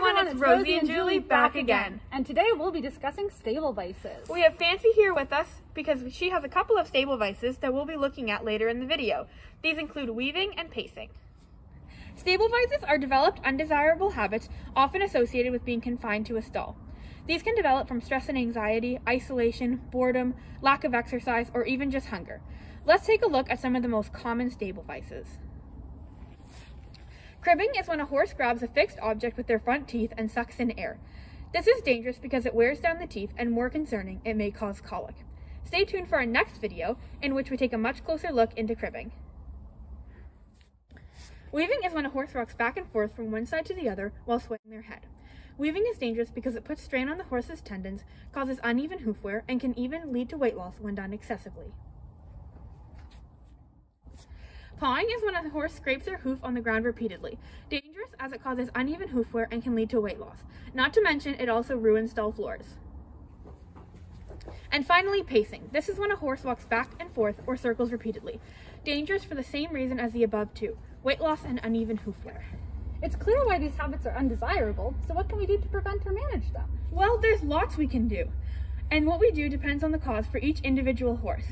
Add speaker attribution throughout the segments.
Speaker 1: everyone, it's Rosie and Julie back again.
Speaker 2: And today we'll be discussing stable vices.
Speaker 1: We have Fancy here with us because she has a couple of stable vices that we'll be looking at later in the video. These include weaving and pacing. Stable vices are developed undesirable habits often associated with being confined to a stall. These can develop from stress and anxiety, isolation, boredom, lack of exercise, or even just hunger. Let's take a look at some of the most common stable vices. Crimping is when a horse grabs a fixed object with their front teeth and sucks in air. This is dangerous because it wears down the teeth, and more concerning, it may cause colic. Stay tuned for our next video, in which we take a much closer look into crimping. Weaving is when a horse rocks back and forth from one side to the other while swaying their head. Weaving is dangerous because it puts strain on the horse's tendons, causes uneven hoof wear, and can even lead to weight loss when done excessively. Pawing is when a horse scrapes their hoof on the ground repeatedly. Dangerous as it causes uneven hoof wear and can lead to weight loss. Not to mention, it also ruins stall floors. And finally, pacing. This is when a horse walks back and forth or circles repeatedly. Dangerous for the same reason as the above two: weight loss and uneven hoof wear.
Speaker 2: It's clear why these habits are undesirable, so what can we do to prevent or manage them?
Speaker 1: Well, there's lots we can do. And what we do depends on the cause for each individual horse.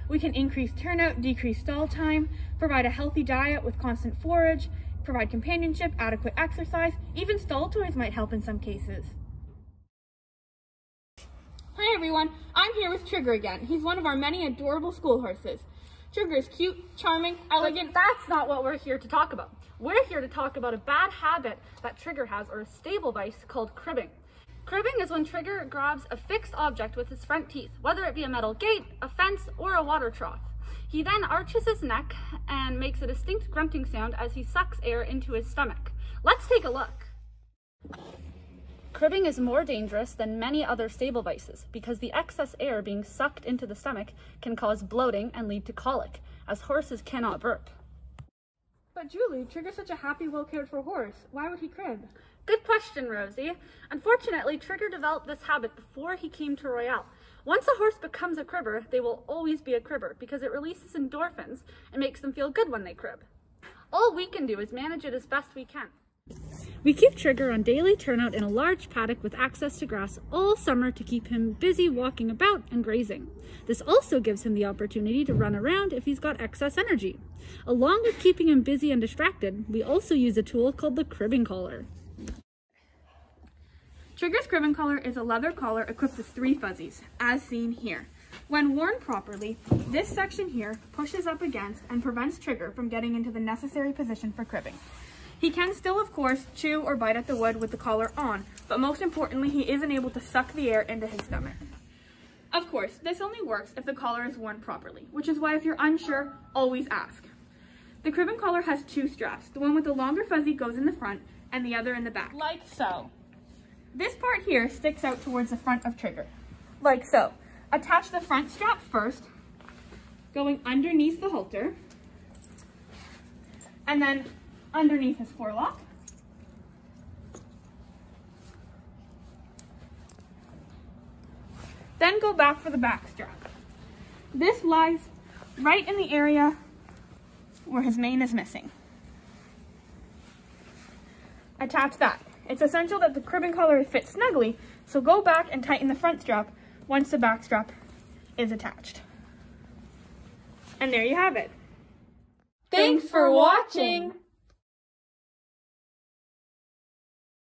Speaker 1: We can increase turnout, decrease stall time, provide a healthy diet with constant forage, provide companionship, adequate exercise, even stall toys might help in some cases. Hi everyone, I'm here with Trigger again. He's one of our many adorable school horses. Trigger is cute, charming, elegant.
Speaker 2: But that's not what we're here to talk about. We're here to talk about a bad habit that Trigger has, or a stable vice, called crimping. Crimping is when Trigger grabs a fixed object with his front teeth, whether it be a metal gate, a fence, or a water trough. He then arches his neck and makes a distinct grunting sound as he sucks air into his stomach. Let's take a look. Crimping is more dangerous than many other stable vices because the excess air being sucked into the stomach can cause bloating and lead to colic, as horses cannot burp.
Speaker 1: But Julie, Trigger's such a happy, well-cared-for horse. Why would he crib?
Speaker 2: Good question, Rosie. Unfortunately, Trigger developed this habit before he came to Royale. Once a horse becomes a cribber, they will always be a cribber because it releases endorphins and makes them feel good when they crib. All we can do is manage it as best we can. We keep Trigger on daily turnout in a large paddock with access to grass all summer to keep him busy walking about and grazing. This also gives him the opportunity to run around if he's got excess energy. Along with keeping him busy and distracted, we also use a tool called the crimping collar.
Speaker 1: Trigger's crimping collar is a leather collar equipped with 3 fuzzies, as seen here. When worn properly, this section here pushes up against and prevents Trigger from getting into the necessary position for crimping. He can still, of course, chew or bite at the wood with the collar on, but most importantly, he isn't able to suck the air into his stomach. Of course, this only works if the collar is worn properly, which is why if you're unsure, always ask. The crimping collar has 2 straps. The one with the longer fuzzy goes in the front and the other in the back.
Speaker 2: Like so.
Speaker 1: This part here sticks out towards the front of Trigger, like so. Attach the front strap first, going underneath the halter, and then underneath his forelock. Then go back for the back strap. This lies right in the area where his mane is missing. Attach that. It's essential that the crimping collar fits snugly, so go back and tighten the front strap once the back strap is attached. And there you have it.
Speaker 2: Thanks for watching!